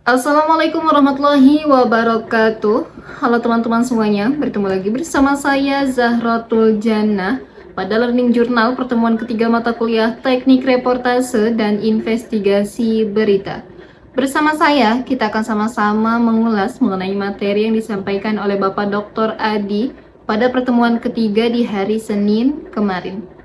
Assalamualaikum warahmatullahi wabarakatuh. Halo teman-teman semuanya, bertemu lagi bersama saya Zahratul Jannah pada Learning Journal pertemuan ketiga mata kuliah Teknik Reportase dan Investigasi Berita. Bersama saya, kita akan sama-sama mengulas mengenai materi yang disampaikan oleh Bapak Dr. Adi pada pertemuan ketiga di hari Senin kemarin.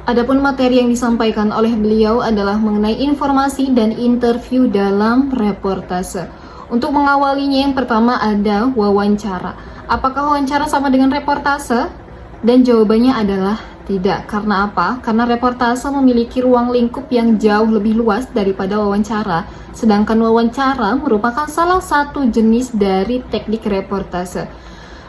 Adapun materi yang disampaikan oleh beliau adalah mengenai informasi dan interview dalam reportase. Untuk mengawalinya yang pertama ada wawancara. Apakah wawancara sama dengan reportase? Dan jawabannya adalah tidak. Karena apa? Karena reportase memiliki ruang lingkup yang jauh lebih luas daripada wawancara. Sedangkan wawancara merupakan salah satu jenis dari teknik reportase.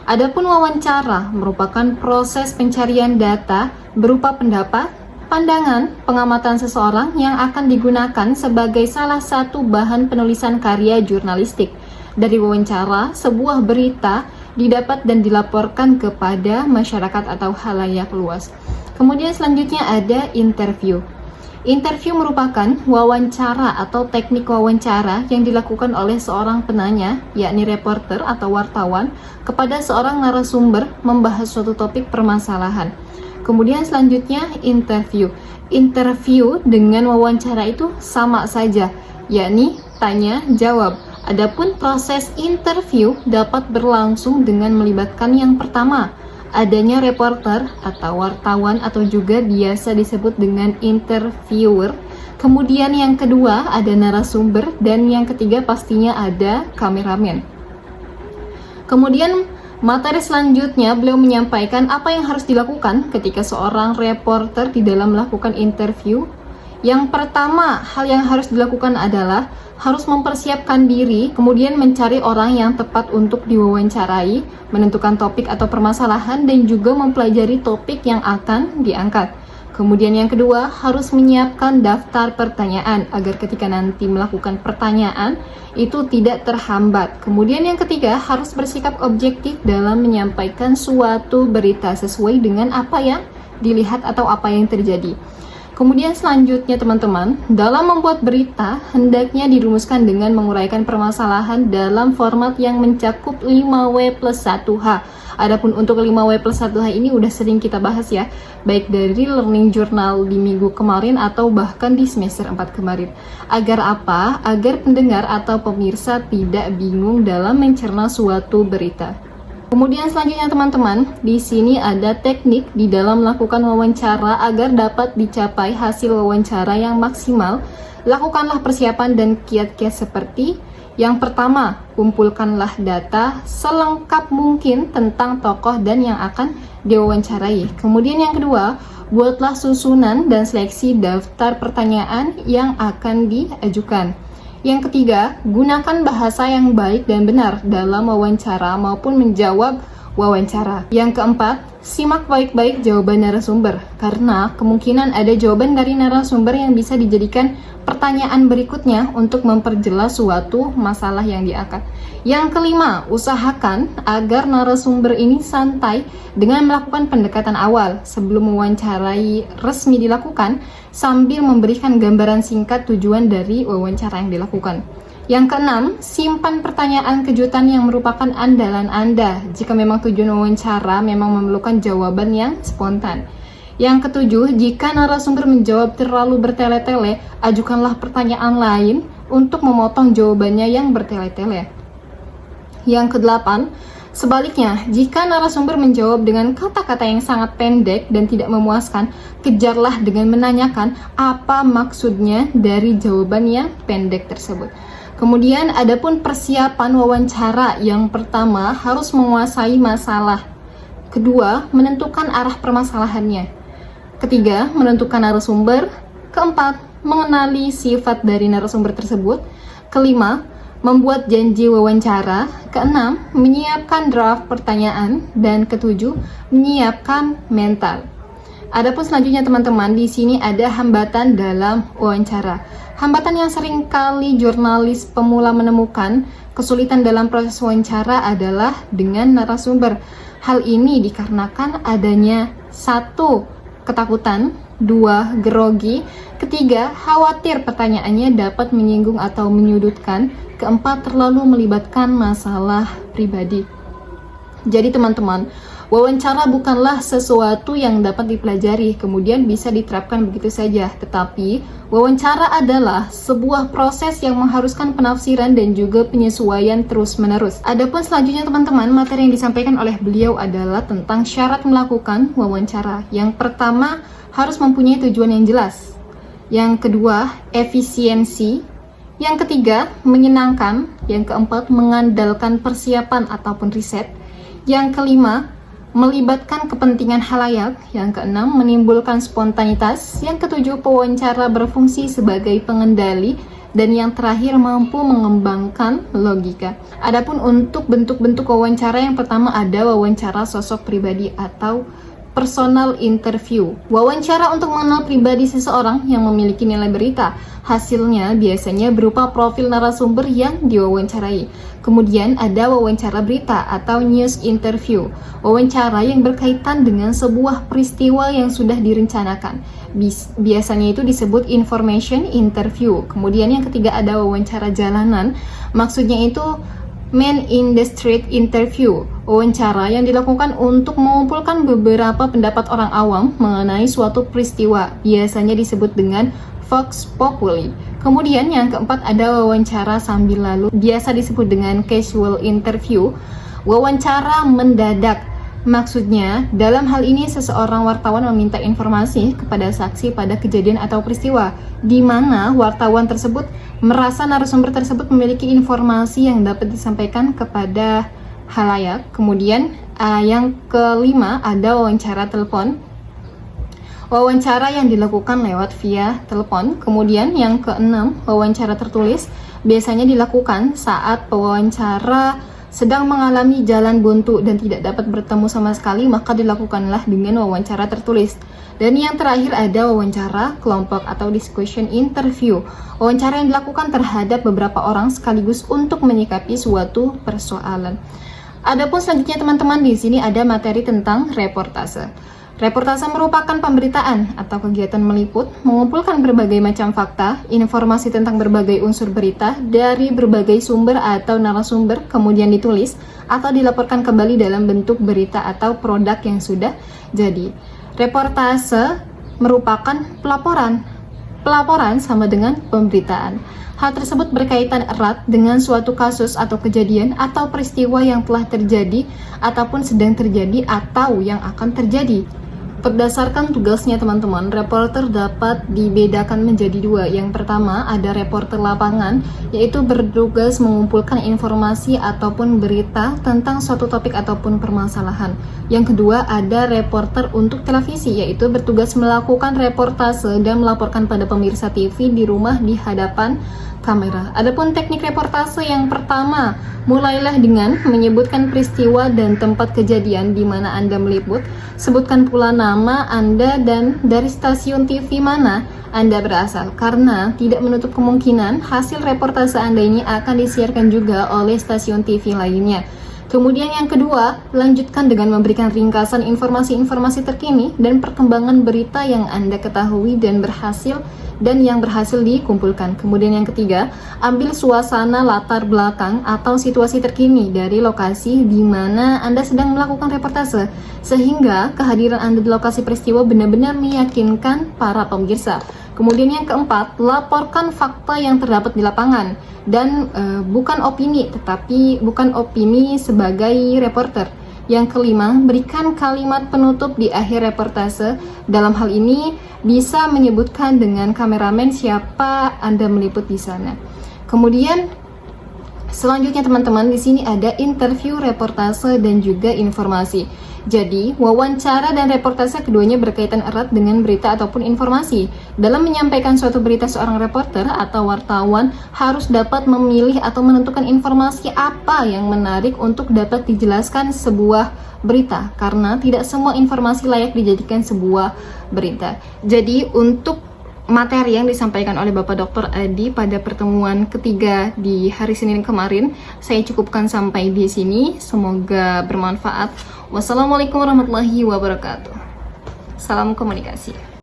Adapun wawancara merupakan proses pencarian data berupa pendapat, pandangan, pengamatan seseorang yang akan digunakan sebagai salah satu bahan penulisan karya jurnalistik. Dari wawancara, sebuah berita didapat dan dilaporkan kepada masyarakat atau khalayak luas. Kemudian selanjutnya ada interview. Interview merupakan wawancara atau teknik wawancara yang dilakukan oleh seorang penanya, yakni reporter atau wartawan, kepada seorang narasumber membahas suatu topik permasalahan. Kemudian selanjutnya interview. Interview dengan wawancara itu sama saja, yakni tanya jawab. Adapun proses interview dapat berlangsung dengan melibatkan yang pertama, adanya reporter atau wartawan atau juga biasa disebut dengan interviewer. Kemudian yang kedua ada narasumber dan yang ketiga pastinya ada kameramen. Kemudian materi selanjutnya beliau menyampaikan apa yang harus dilakukan ketika seorang reporter di dalam melakukan interview. Yang pertama, hal yang harus dilakukan adalah harus mempersiapkan diri, kemudian mencari orang yang tepat untuk diwawancarai, menentukan topik atau permasalahan, dan juga mempelajari topik yang akan diangkat. Kemudian yang kedua, harus menyiapkan daftar pertanyaan agar ketika nanti melakukan pertanyaan itu tidak terhambat. Kemudian yang ketiga, harus bersikap objektif dalam menyampaikan suatu berita sesuai dengan apa yang dilihat atau apa yang terjadi. Kemudian selanjutnya teman-teman, dalam membuat berita hendaknya dirumuskan dengan menguraikan permasalahan dalam format yang mencakup 5W+1H. Adapun untuk 5W+1H ini udah sering kita bahas ya, baik dari Learning Journal di minggu kemarin atau bahkan di semester 4 kemarin. Agar apa? Agar pendengar atau pemirsa tidak bingung dalam mencerna suatu berita. Kemudian selanjutnya teman-teman, di sini ada teknik di dalam melakukan wawancara agar dapat dicapai hasil wawancara yang maksimal. Lakukanlah persiapan dan kiat-kiat seperti yang pertama, kumpulkanlah data selengkap mungkin tentang tokoh dan yang akan diwawancarai. Kemudian yang kedua, buatlah susunan dan seleksi daftar pertanyaan yang akan diajukan. Yang ketiga, gunakan bahasa yang baik dan benar dalam wawancara maupun menjawab wawancara. Yang keempat, simak baik-baik jawaban narasumber, karena kemungkinan ada jawaban dari narasumber yang bisa dijadikan pertanyaan berikutnya untuk memperjelas suatu masalah yang diangkat. Yang kelima, usahakan agar narasumber ini santai dengan melakukan pendekatan awal sebelum mewawancarai resmi dilakukan, sambil memberikan gambaran singkat tujuan dari wawancara yang dilakukan. Yang keenam, simpan pertanyaan kejutan yang merupakan andalan Anda jika memang tujuan wawancara memang memerlukan jawaban yang spontan. Yang ketujuh, jika narasumber menjawab terlalu bertele-tele, ajukanlah pertanyaan lain untuk memotong jawabannya yang bertele-tele. Yang kedelapan, sebaliknya, jika narasumber menjawab dengan kata-kata yang sangat pendek dan tidak memuaskan, kejarlah dengan menanyakan apa maksudnya dari jawaban yang pendek tersebut. Kemudian, adapun persiapan wawancara, yang pertama harus menguasai masalah. Kedua, menentukan arah permasalahannya. Ketiga, menentukan narasumber. Keempat, mengenali sifat dari narasumber tersebut. Kelima, membuat janji wawancara. Keenam, menyiapkan draft pertanyaan. Dan ketujuh, menyiapkan mental. Adapun selanjutnya teman-teman, di sini ada hambatan dalam wawancara. Hambatan yang sering kali jurnalis pemula menemukan kesulitan dalam proses wawancara adalah dengan narasumber. Hal ini dikarenakan adanya 1. Ketakutan, 2. Grogi, ketiga, khawatir pertanyaannya dapat menyinggung atau menyudutkan, keempat, terlalu melibatkan masalah pribadi. Jadi teman-teman, wawancara bukanlah sesuatu yang dapat dipelajari kemudian bisa diterapkan begitu saja, tetapi wawancara adalah sebuah proses yang mengharuskan penafsiran dan juga penyesuaian terus-menerus. Adapun selanjutnya teman-teman, materi yang disampaikan oleh beliau adalah tentang syarat melakukan wawancara. Yang pertama, harus mempunyai tujuan yang jelas. Yang kedua, efisiensi. Yang ketiga, menyenangkan. Yang keempat, mengandalkan persiapan ataupun riset. Yang kelima, melibatkan kepentingan khalayak. Yang keenam, menimbulkan spontanitas. Yang ketujuh, pewawancara berfungsi sebagai pengendali. Dan yang terakhir, mampu mengembangkan logika. Adapun untuk bentuk-bentuk wawancara, yang pertama ada wawancara sosok pribadi atau personal interview. Wawancara untuk mengenal pribadi seseorang yang memiliki nilai berita. Hasilnya biasanya berupa profil narasumber yang diwawancarai. Kemudian ada wawancara berita atau news interview. Wawancara yang berkaitan dengan sebuah peristiwa yang sudah direncanakan. Biasanya itu disebut information interview. Kemudian yang ketiga ada wawancara jalanan. Maksudnya itu man in the street interview, wawancara yang dilakukan untuk mengumpulkan beberapa pendapat orang awam mengenai suatu peristiwa, biasanya disebut dengan Vox Populi. Kemudian yang keempat ada wawancara sambil lalu, biasa disebut dengan casual interview, wawancara mendadak. Maksudnya, dalam hal ini seseorang wartawan meminta informasi kepada saksi pada kejadian atau peristiwa, di mana wartawan tersebut merasa narasumber tersebut memiliki informasi yang dapat disampaikan kepada khalayak. Kemudian, yang kelima ada wawancara telepon. Wawancara yang dilakukan lewat via telepon. Kemudian yang keenam, wawancara tertulis. Biasanya dilakukan saat pewawancara sedang mengalami jalan buntu dan tidak dapat bertemu sama sekali, maka dilakukanlah dengan wawancara tertulis. Dan yang terakhir ada wawancara kelompok atau discussion interview. Wawancara yang dilakukan terhadap beberapa orang sekaligus untuk menyikapi suatu persoalan. Adapun selanjutnya teman-teman, di sini ada materi tentang reportase. Reportase merupakan pemberitaan atau kegiatan meliput, mengumpulkan berbagai macam fakta, informasi tentang berbagai unsur berita dari berbagai sumber atau narasumber, kemudian ditulis atau dilaporkan kembali dalam bentuk berita atau produk yang sudah jadi. Reportase merupakan pelaporan. Pelaporan sama dengan pemberitaan. Hal tersebut berkaitan erat dengan suatu kasus atau kejadian atau peristiwa yang telah terjadi ataupun sedang terjadi atau yang akan terjadi. Berdasarkan tugasnya teman-teman, reporter dapat dibedakan menjadi dua. Yang pertama ada reporter lapangan, yaitu bertugas mengumpulkan informasi ataupun berita tentang suatu topik ataupun permasalahan. Yang kedua ada reporter untuk televisi, yaitu bertugas melakukan reportase dan melaporkan pada pemirsa TV di rumah di hadapan kamera. Adapun teknik reportase yang pertama, mulailah dengan menyebutkan peristiwa dan tempat kejadian di mana Anda meliput. Sebutkan pula nama Anda dan dari stasiun TV mana Anda berasal, karena tidak menutup kemungkinan hasil reportase Anda ini akan disiarkan juga oleh stasiun TV lainnya. Kemudian yang kedua, lanjutkan dengan memberikan ringkasan informasi-informasi terkini dan perkembangan berita yang Anda ketahui dan yang berhasil dikumpulkan. Kemudian yang ketiga, ambil suasana latar belakang atau situasi terkini dari lokasi di mana Anda sedang melakukan reportase, sehingga kehadiran Anda di lokasi peristiwa benar-benar meyakinkan para pemirsa. Kemudian yang keempat, laporkan fakta yang terdapat di lapangan dan bukan opini sebagai reporter. Yang kelima, berikan kalimat penutup di akhir reportase. Dalam hal ini bisa menyebutkan dengan kameramen siapa Anda meliput di sana. Kemudian selanjutnya teman-teman, di sini ada interview, reportase dan juga informasi. Jadi, wawancara dan reportase keduanya berkaitan erat dengan berita ataupun informasi. Dalam menyampaikan suatu berita, seorang reporter atau wartawan harus dapat memilih atau menentukan informasi apa yang menarik untuk dapat dijelaskan sebuah berita, karena tidak semua informasi layak dijadikan sebuah berita. Jadi, untuk materi yang disampaikan oleh Bapak Dr. Adi pada pertemuan ketiga di hari Senin kemarin, saya cukupkan sampai di sini. Semoga bermanfaat. Wassalamualaikum warahmatullahi wabarakatuh. Salam komunikasi.